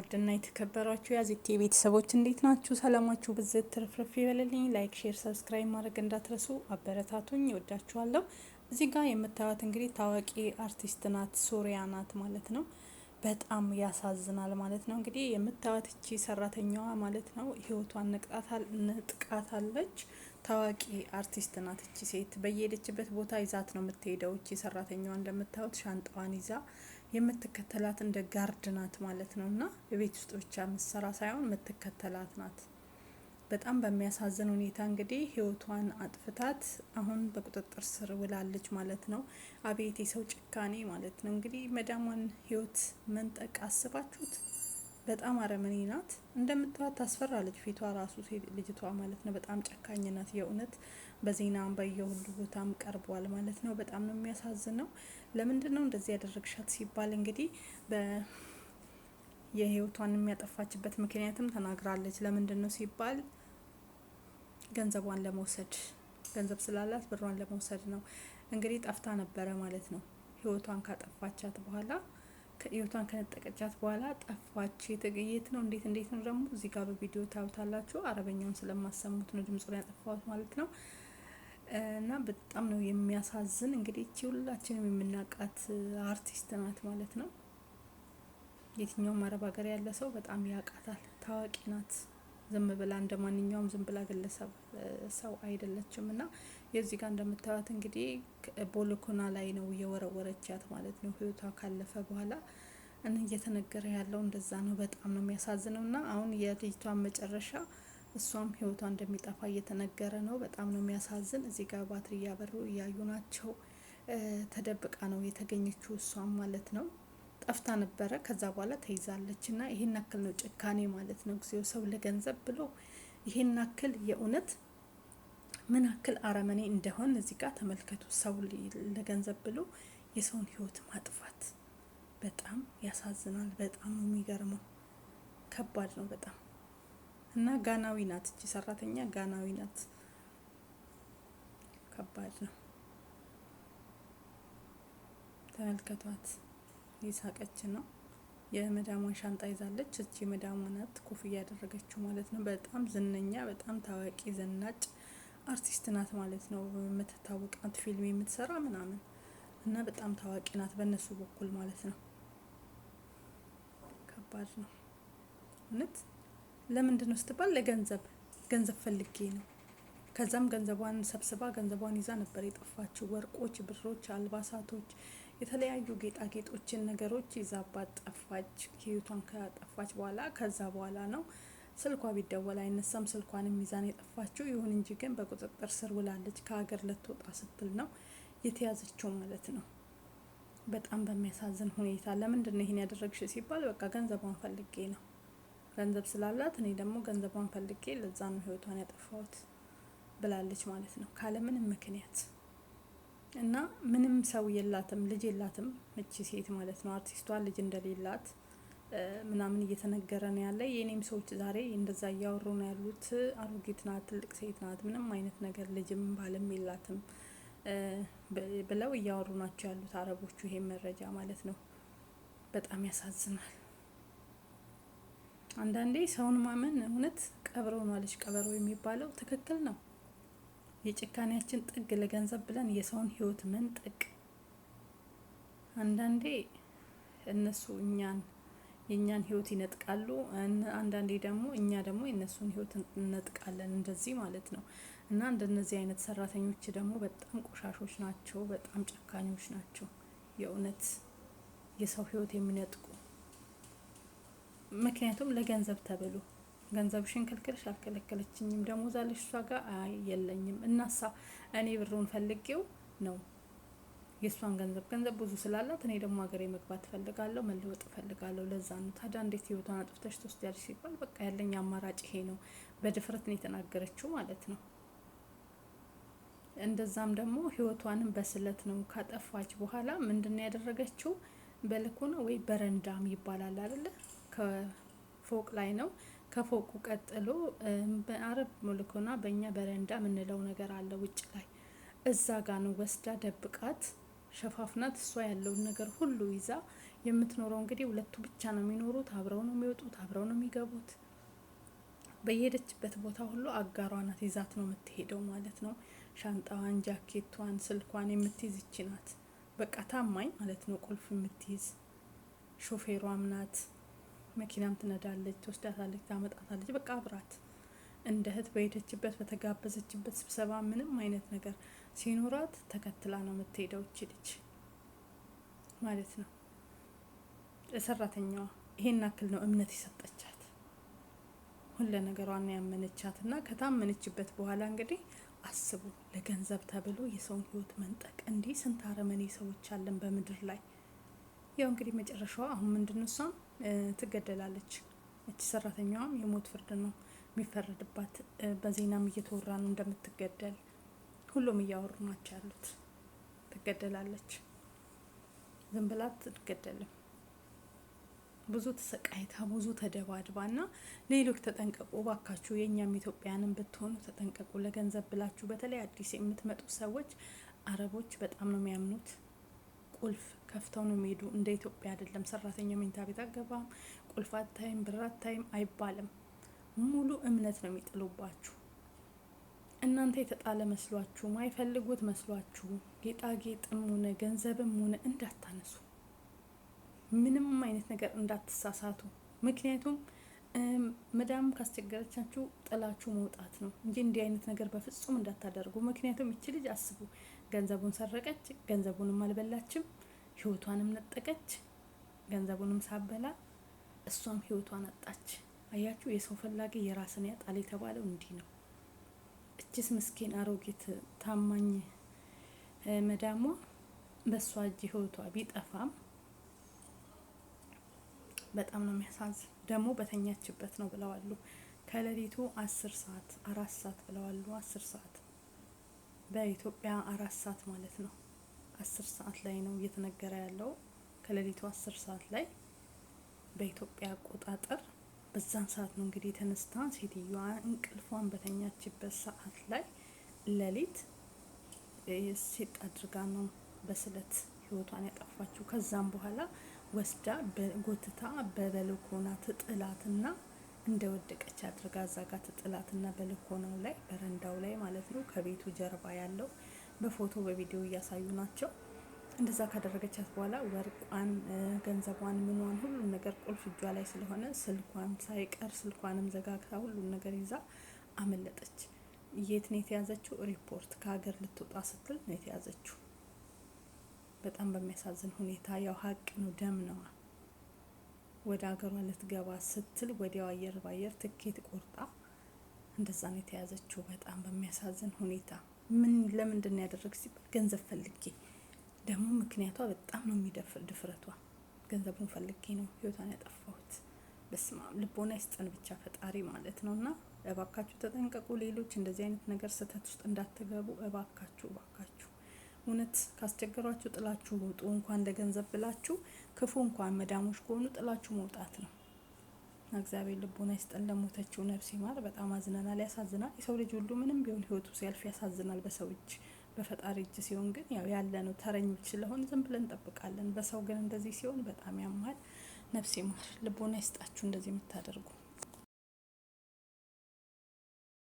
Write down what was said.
ውድና የተከበራችሁ የአዚቲ ቤተሰቦች እንዴት ናችሁ? ሰላማችሁ ብዝት ትርፍርፍ ይበልልኝ። ላይክ፣ ሼር፣ ሰብስክራይብ ማድረግ እንዳትረሱ። አበረታቱኝ። እወዳችኋለሁ። እዚህ ጋር የምታዩት እንግዲህ ታዋቂ አርቲስት ናት፣ ሶሪያ ናት ማለት ነው። በጣም ያሳዝናል ማለት ነው። እንግዲህ የምታዩት እቺ ሰራተኛዋ ማለት ነው ህይወቷን ነጥቃታለች። ታዋቂ አርቲስት ናት እቺ ሴት። በየሄደችበት ቦታ ይዛት ነው የምትሄደው። እቺ ሰራተኛዋ እንደምታዩት ሻንጣዋን ይዛ የምትከተላት እንደ ጋርድ ናት ማለት ነው። እና በቤት ውስጥ ብቻ ምሰራ ሳይሆን የምትከተላት ናት። በጣም በሚያሳዝን ሁኔታ እንግዲህ ህይወቷን አጥፍታት አሁን በቁጥጥር ስር ውላለች ማለት ነው። አቤት የሰው ጭካኔ ማለት ነው። እንግዲህ መዳሟን ህይወት መንጠቅ አስባችሁት። በጣም አረመኔ ናት። እንደምታዩት ታስፈራለች። ፊቷ ራሱ ልጅቷ ማለት ነው በጣም ጨካኝ ናት። የእውነት በዜናም በየሁሉ ቦታም ቀርቧል ማለት ነው። በጣም ነው የሚያሳዝነው። ለምንድን ነው እንደዚህ ያደረግሻት ሲባል እንግዲህ የህይወቷን የሚያጠፋችበት ምክንያትም ተናግራለች። ለምንድን ነው ሲባል ገንዘቧን ለመውሰድ፣ ገንዘብ ስላላት ብሯን ለመውሰድ ነው። እንግዲህ ጠፍታ ነበረ ማለት ነው። ህይወቷን ካጠፋቻት በኋላ ህይወቷን ከነጠቀቻት በኋላ ጠፋች። የት ነው እንዴት ነው ደግሞ እዚህ ጋር በቪዲዮ ታዩታላችሁ። አረበኛውን ስለማሰሙት ነው ድምጹን ያጠፋሁት ማለት ነው። እና በጣም ነው የሚያሳዝን። እንግዲህ እቺ ሁላችንም የምናውቃት አርቲስት ናት ማለት ነው። የትኛውም አረብ ሀገር ያለ ሰው በጣም ያውቃታል። ታዋቂ ናት። ዝም ብላ እንደ ማንኛውም ዝም ብላ ግለሰብ ሰው አይደለችም። እና የዚህ ጋር እንደምታዩት እንግዲህ ቦሎኮና ላይ ነው የወረወረቻት ማለት ነው። ህይወቷ ካለፈ በኋላ እየተነገረ ያለው እንደዛ ነው። በጣም ነው የሚያሳዝነው። እና አሁን የልጅቷን መጨረሻ እሷም ህይወቷ እንደሚጠፋ እየተነገረ ነው። በጣም ነው የሚያሳዝን። እዚህ ጋር ባትሪ እያበሩ እያዩ ናቸው። ተደብቃ ነው የተገኘችው እሷም ማለት ነው። ጠፍታ ነበረ። ከዛ በኋላ ተይዛለች። እና ይሄን አክል ነው ጭካኔ ማለት ነው። ጊዜው ሰው ለገንዘብ ብሎ ይሄን አክል የእውነት ምን አክል አረመኔ እንደሆን እዚህ ጋር ተመልከቱ። ሰው ለገንዘብ ብሎ የሰውን ህይወት ማጥፋት በጣም ያሳዝናል። በጣም ነው የሚገርመው። ከባድ ነው በጣም። እና ጋናዊ ናት እቺ ሰራተኛ፣ ጋናዊ ናት። ከባድ ነው። ተመልከቷት። እየሳቀች ነው። የመዳሟን ሻንጣ ይዛለች። እቺ መዳሟ ናት ኮፍያ ያደረገችው ማለት ነው። በጣም ዝነኛ፣ በጣም ታዋቂ ዘናጭ አርቲስት ናት ማለት ነው። የምትታወቅ ናት፣ ፊልም የምትሰራ ምናምን እና በጣም ታዋቂ ናት በእነሱ በኩል ማለት ነው። ከባድ ነው እውነት። ለምንድን ነው ስትባል ገንዘብ ፈልጌ ነው። ከዛም ገንዘቧን ሰብስባ ገንዘቧን ይዛ ነበር የጠፋችው። ወርቆች፣ ብሮች፣ አልባሳቶች፣ የተለያዩ ጌጣጌጦችን ነገሮች ይዛባት ጠፋች። ህይወቷን ከጠፋች በኋላ ከዛ በኋላ ነው ስልኳ ቢደወል አይነሳም። ስልኳንም ሚዛን የጠፋችው። ይሁን እንጂ ግን በቁጥጥር ስር ውላለች። ከሀገር ልትወጣ ስትል ነው የተያዘችው ማለት ነው። በጣም በሚያሳዝን ሁኔታ። ለምንድን ነው ይሄን ያደረግሽ ሲባል በቃ ገንዘቧን ፈልጌ ነው። ገንዘብ ስላላት እኔ ደግሞ ገንዘቧን ፈልጌ ለዛ ነው ህይወቷን ያጠፋሁት ብላለች ማለት ነው። ካለምንም ምክንያት እና ምንም ሰው የላትም፣ ልጅ የላትም እቺ ሴት ማለት ነው። አርቲስቷ ልጅ እንደሌላት ምናምን እየተነገረ ነው ያለ። የኔም ሰዎች ዛሬ እንደዛ እያወሩ ነው ያሉት። አሮጊት ናት፣ ትልቅ ሴት ናት፣ ምንም አይነት ነገር ልጅም ባልም የላትም ብለው እያወሩ ናቸው ያሉት አረቦቹ። ይሄን መረጃ ማለት ነው። በጣም ያሳዝናል። አንዳንዴ ሰውን ማመን እውነት ቀብሮ ነው አለች ቀበሮ የሚባለው ትክክል ነው። የጭካኔያችን ጥግ ለገንዘብ ብለን የሰውን ህይወት መንጠቅ። አንዳንዴ እነሱ የኛን ህይወት ይነጥቃሉ። አንዳንዴ ደግሞ እኛ ደግሞ የነሱን ህይወት እንነጥቃለን። እንደዚህ ማለት ነው። እና እንደነዚህ አይነት ሰራተኞች ደግሞ በጣም ቆሻሾች ናቸው። በጣም ጨካኞች ናቸው። የእውነት የሰው ህይወት የሚነጥቁ። ምክንያቱም ለገንዘብ ተብሎ ገንዘብሽን ከልክለሽ አልከለከለችኝም፣ ደሞዝ አለሽ እሷ ጋር የለኝም እናሳ እኔ ብሩን ፈልጌው ነው የእሷን ገንዘብ ብዙ ስላላት እኔ ደግሞ ሀገሬ መግባት ፈልጋለሁ፣ መለወጥ ፈልጋለሁ። ለዛ ነው። ታዲያ እንዴት ህይወቷን አጥፍተሽ ትወስጃለሽ ሲባል በቃ ያለኝ አማራጭ ይሄ ነው። በድፍረት ነው የተናገረችው ማለት ነው። እንደዛም ደግሞ ህይወቷንም በስለት ነው ካጠፋች በኋላ ምንድነው ያደረገችው? በልኮና ወይ በረንዳም ይባላል አይደለ? ከፎቅ ላይ ነው። ከፎቁ ቀጥሎ በአረብ መልኮና በእኛ በረንዳ የምንለው ነገር አለ ውጭ ላይ። እዛ ጋ ነው ወስዳ ደብቃት ሸፋፍናት። እሷ ያለውን ነገር ሁሉ ይዛ የምትኖረው እንግዲህ ሁለቱ ብቻ ነው የሚኖሩት። አብረው ነው የሚወጡት፣ የሚገቡት። በየሄደችበት ቦታ ሁሉ አጋሯ ናት ይዛት ነው የምትሄደው ማለት ነው። ሻንጣዋን፣ ጃኬቷን፣ ስልኳን የምትይዝ ይቺ ናት። በቃ ታማኝ ማለት ነው። ቁልፍ የምትይዝ ሾፌሯም ናት። መኪናም ትነዳለች፣ ትወስዳታለች፣ ታመጣታለች። በቃ አብራት እንደ እህት በሄደችበት በተጋበዘችበት ስብሰባ ምንም አይነት ነገር ሲኖራት ተከትላ ነው የምትሄደው እቺ ልጅ ማለት ነው። ሰራተኛዋ ይሄን አክል ነው እምነት የሰጠቻት፣ ሁለ ነገሯን ያመነቻት እና ከታመነችበት በኋላ እንግዲህ አስቡ፣ ለገንዘብ ተብሎ የሰውን ህይወት መንጠቅ። እንዲህ ስንት አረመኔ ሰዎች አለን በምድር ላይ። ያው እንግዲህ መጨረሻዋ አሁን ምንድነው? እሷም ትገደላለች። እቺ ሰራተኛዋም የሞት ፍርድ ነው የሚፈረድባት። በዜናም እየተወራ ነው እንደምትገደል፣ ሁሉም እያወሩ ናቸው ያሉት። ትገደላለች፣ ዝም ብላ አትገደልም። ብዙ ተሰቃይታ ብዙ ተደባድባ እና ሌሎች ተጠንቀቁ ባካችሁ፣ የእኛም ኢትዮጵያንም ብትሆኑ ተጠንቀቁ። ለገንዘብ ብላችሁ በተለይ አዲስ የምትመጡ ሰዎች አረቦች በጣም ነው የሚያምኑት። ቁልፍ ከፍተው ነው የሚሄዱ። እንደ ኢትዮጵያ አይደለም። ሰራተኛ መኝታ ቤት አገባም፣ ቁልፍ አታይም፣ ብር አታይም አይባልም። ሙሉ እምነት ነው የሚጥሉባችሁ። እናንተ የተጣለ መስሏችሁ ማይፈልጉት መስሏችሁ ጌጣጌጥም ሆነ ገንዘብም ሆነ እንዳታነሱ፣ ምንም አይነት ነገር እንዳትሳሳቱ። ምክንያቱም መዳም ካስቸገረቻችሁ ጥላችሁ መውጣት ነው እንጂ እንዲህ አይነት ነገር በፍጹም እንዳታደርጉ። ምክንያቱም ይቺ ልጅ አስቡ፣ ገንዘቡን ሰረቀች፣ ገንዘቡንም አልበላችም፣ ህይወቷንም ነጠቀች። ገንዘቡንም ሳበላ እሷም ህይወቷን አጣች። አያችሁ፣ የሰው ፈላጊ የራስን ያጣል የተባለው እንዲህ ነው። እችስ ምስኪን አሮጊት ታማኝ መዳሟ በሷ እጅ ህይወቷ ቢጠፋም በጣም ነው የሚያሳዝን። ደግሞ በተኛችበት ነው ብለዋሉ። ከሌሊቱ 10 ሰዓት 4 ሰዓት ብለዋሉ። 10 ሰዓት በኢትዮጵያ 4 ሰዓት ማለት ነው። 10 ሰዓት ላይ ነው እየተነገረ ያለው። ከሌሊቱ 10 ሰዓት ላይ በኢትዮጵያ አቆጣጠር በዛን ሰዓት ነው እንግዲህ የተነስታ ሴትዮዋ እንቅልፏን በተኛችበት ሰዓት ላይ ሌሊት ሴት አድርጋ ነው በስለት ህይወቷን ያጠፋችው። ከዛም በኋላ ወስዳ በጎትታ በበልኮና ትጥላትና እንደወደቀች አድርጋ አዛጋ ትጥላትና በልኮናው ላይ በረንዳው ላይ ማለት ነው፣ ከቤቱ ጀርባ ያለው በፎቶ በቪዲዮ እያሳዩ ናቸው። እንደዛ ካደረገቻት በኋላ ወርቋን፣ ገንዘቧን፣ ምኗን ሁሉን ነገር ቁልፍ እጇ ላይ ስለሆነ ስልኳን ሳይቀር ስልኳንም ዘጋግታ ሁሉን ነገር ይዛ አመለጠች። የት ነው የተያዘችው? ሪፖርት ከሀገር ልትወጣ ስትል ነው የተያዘችው። በጣም በሚያሳዝን ሁኔታ ያው ሀቅ ነው፣ ደም ነው። ወደ ሀገሯ ልትገባ ስትል ወዲያው አየር ባየር ትኬት ቆርጣ እንደዛ ነው የተያዘችው። በጣም በሚያሳዝን ሁኔታ ለምንድን ነው ያደረግ ሲባል ገንዘብ ፈልጌ፣ ደግሞ ምክንያቷ በጣም ነው የሚደፍር ድፍረቷ። ገንዘቡን ፈልጌ ነው ህይወቷን ያጠፋሁት። በስመ አብ ልቦና ይስጠን ብቻ ፈጣሪ ማለት ነው። እና እባካችሁ ተጠንቀቁ። ሌሎች እንደዚህ አይነት ነገር ስህተት ውስጥ እንዳትገቡ እባካችሁ፣ እባካችሁ። እውነት ካስቸገሯችሁ ጥላችሁ ውጡ። እንኳን ለገንዘብ ብላችሁ ክፉ እንኳን መዳሞች ከሆኑ ጥላችሁ መውጣት ነው። እግዚአብሔር ልቦና ይስጠን። ለሞተችው ነፍስ ይማር። በጣም አዝነናል፣ ያሳዝናል። የሰው ልጅ ሁሉ ምንም ቢሆን ህይወቱ ሲያልፍ ያሳዝናል። በሰው እጅ በፈጣሪ እጅ ሲሆን ግን ያው ያለ ነው። ተረኞች ስለሆን ዝም ብለን እንጠብቃለን። በሰው ግን እንደዚህ ሲሆን በጣም ያማል። ነፍስ ይማር። ልቦና ይስጣችሁ እንደዚህ የምታደርጉ